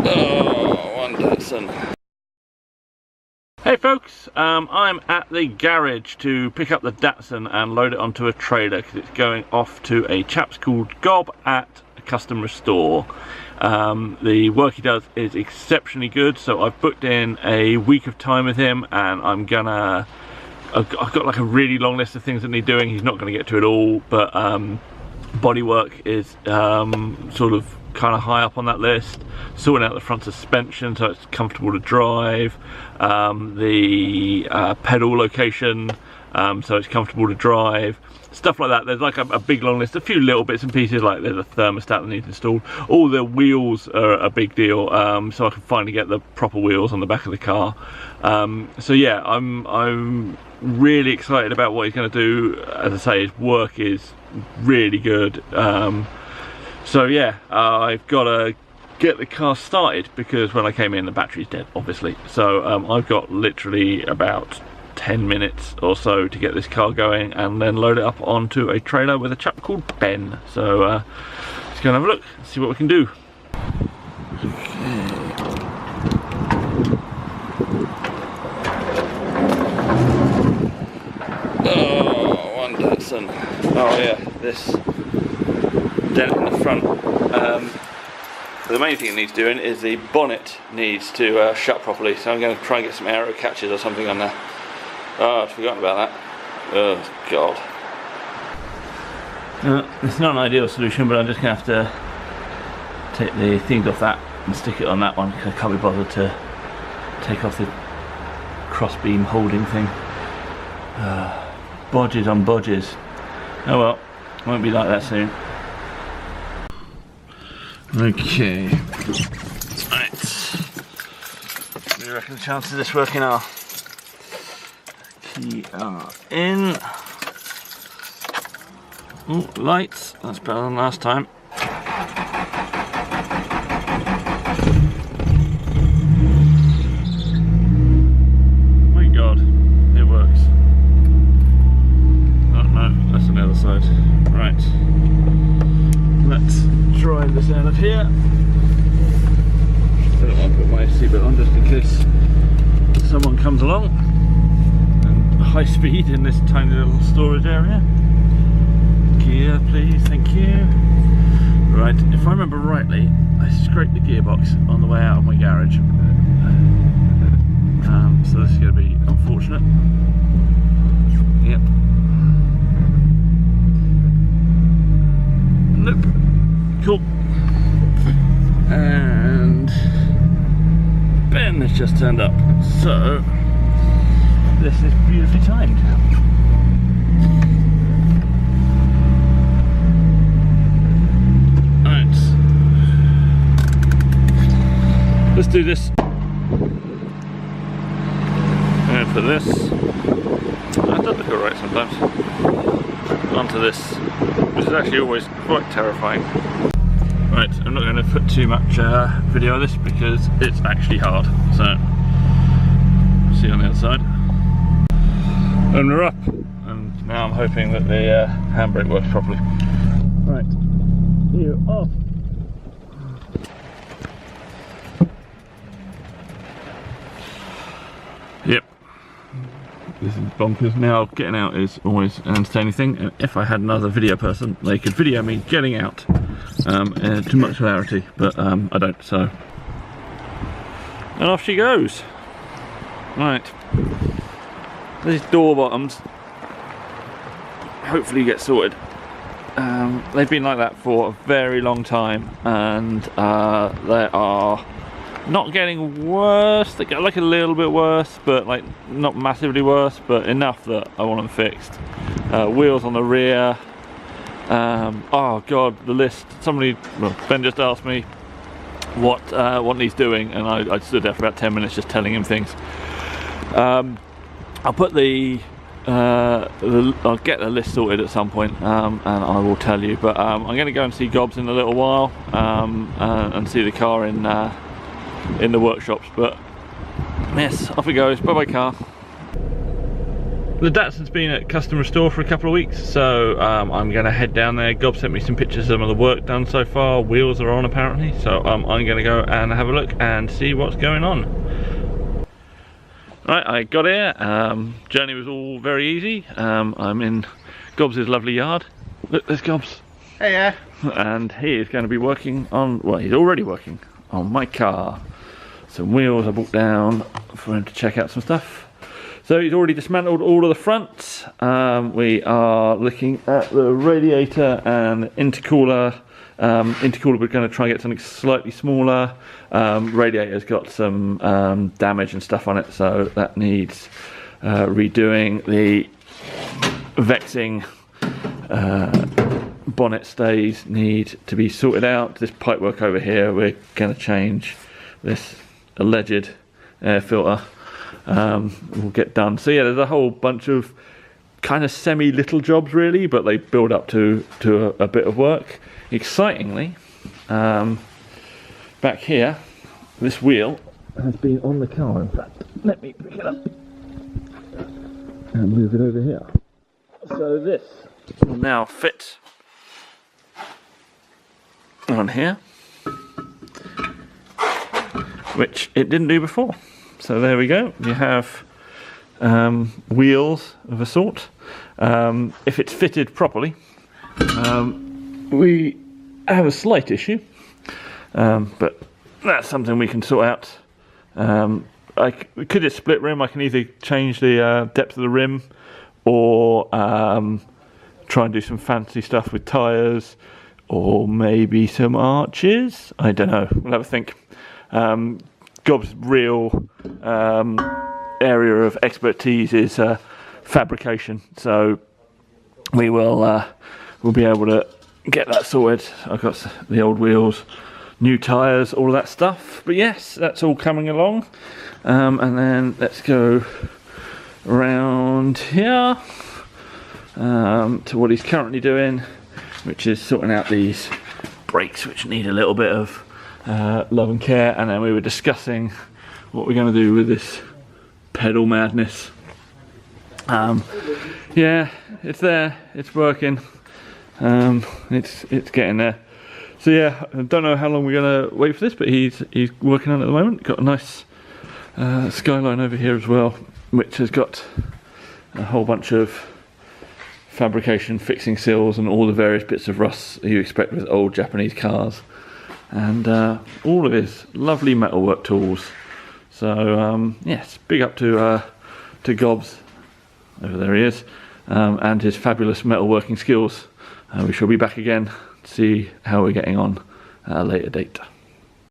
Oh, one Datsun. Hey folks, I'm at the garage to pick up the Datsun and load it onto a trailer because it's going off to a chap's called Gobs at a custom restore. The work he does is exceptionally good, so I've booked in a week of time with him, and I've got like a really long list of things that need doing. He's not going to get to it all, but bodywork is sort of kind of high up on that list. Sorting out the front suspension so it's comfortable to drive, the pedal location so it's comfortable to drive, stuff like that. There's like a big long list, a few little bits and pieces, like there's a thermostat that needs installed. All the wheels are a big deal, so I can finally get the proper wheels on the back of the car. So yeah, I'm really excited about what he's going to do. As I say, his work is really good. So yeah, I've got to get the car started because when I came in the battery's dead, obviously. So I've got literally about 10 minutes or so to get this car going and then load it up onto a trailer with a chap called Ben. So let's go and have a look, see what we can do. Oh, one Datsun. Oh yeah, this dent in the front. The main thing it needs doing is the bonnet needs to shut properly, so I'm going to try and get some aero catches or something on there. Oh, I'd forgotten about that. Oh god. It's not an ideal solution, but I'm just going to have to take the things off that and stick it on that one because I can't be bothered to take off the crossbeam holding thing. Bodges on bodges. Oh well, won't be like that soon. Okay. Right. What do you reckon the chances of this working are? Key are in. Oh, lights. That's better than last time. My god, it works. Oh no, that's on the other side. Right. Let's drive this out of here. I don't want to put my seatbelt on just in case someone comes along. And high speed in this tiny little storage area. Gear please, thank you. Right, if I remember rightly, I scraped the gearbox on the way out of my garage. So this is going to be unfortunate. Yep. Nope. Cool. And Ben has just turned up, so this is beautifully timed. Right, let's do this. And for this, that does look alright sometimes. Onto this, which is actually always quite terrifying. Right, I'm not going to put too much video of this because it's actually hard, so see you on the other side. And we're up, and now I'm hoping that the handbrake works properly. Right, you off. Yep, this is bonkers. Now getting out is always an entertaining thing, and if I had another video person, they could video me getting out to much hilarity, but I don't, so. And off she goes. Right, these door bottoms hopefully get sorted. They've been like that for a very long time, and they are not getting worse. They get like a little bit worse, but like not massively worse, but enough that I want them fixed. Wheels on the rear. Oh god, the list. Somebody, well, Ben just asked me what needs doing, and I stood there for about 10 minutes just telling him things. I'll put I'll get the list sorted at some point, and I will tell you. But I'm going to go and see Gobs in a little while, and see the car in the workshops. But yes, off it goes. Bye bye car. The Datsun's been at customer store for a couple of weeks, so I'm going to head down there. Gobs sent me some pictures of some of the work done so far. Wheels are on apparently, so I'm going to go and have a look and see what's going on. Right, I got here. Journey was all very easy. I'm in Gobs' lovely yard. Look, there's Gobs. Hey, yeah. And he is going to be working on, well, he's already working on my car. Some wheels I brought down for him to check out some stuff. So he's already dismantled all of the fronts. We are looking at the radiator and intercooler. Intercooler, we're going to try and get something slightly smaller. Radiator's got some damage and stuff on it, so that needs redoing. The vexing bonnet stays need to be sorted out. This pipework over here, we're going to change this alleged air filter. Will get done. So yeah, there's a whole bunch of kind of semi-little jobs really, but they build up to a bit of work. Excitingly, back here, this wheel has been on the car. In fact, let me pick it up and move it over here. So this will now fit on here, which it didn't do before. So there we go, you have wheels of a sort. If it's fitted properly, we have a slight issue, but that's something we can sort out. Could it split rim? I can either change the depth of the rim or try and do some fancy stuff with tyres, or maybe some arches. I don't know, we'll have a think. Gob's real area of expertise is fabrication, so we will we'll be able to get that sorted. I've got the old wheels, new tyres, all of that stuff. But yes, that's all coming along. And then let's go around here to what he's currently doing, which is sorting out these brakes, which need a little bit of love and care. And then we were discussing what we're going to do with this pedal madness. Yeah, it's there, it's working, it's getting there. So yeah, I don't know how long we're going to wait for this, but he's working on it at the moment. Got a nice skyline over here as well, which has got a whole bunch of fabrication, fixing seals and all the various bits of rust you expect with old Japanese cars. And all of his lovely metalwork tools. So yes, big up to Gobs, over there he is, and his fabulous metalworking skills. We shall be back again to see how we're getting on at a later date.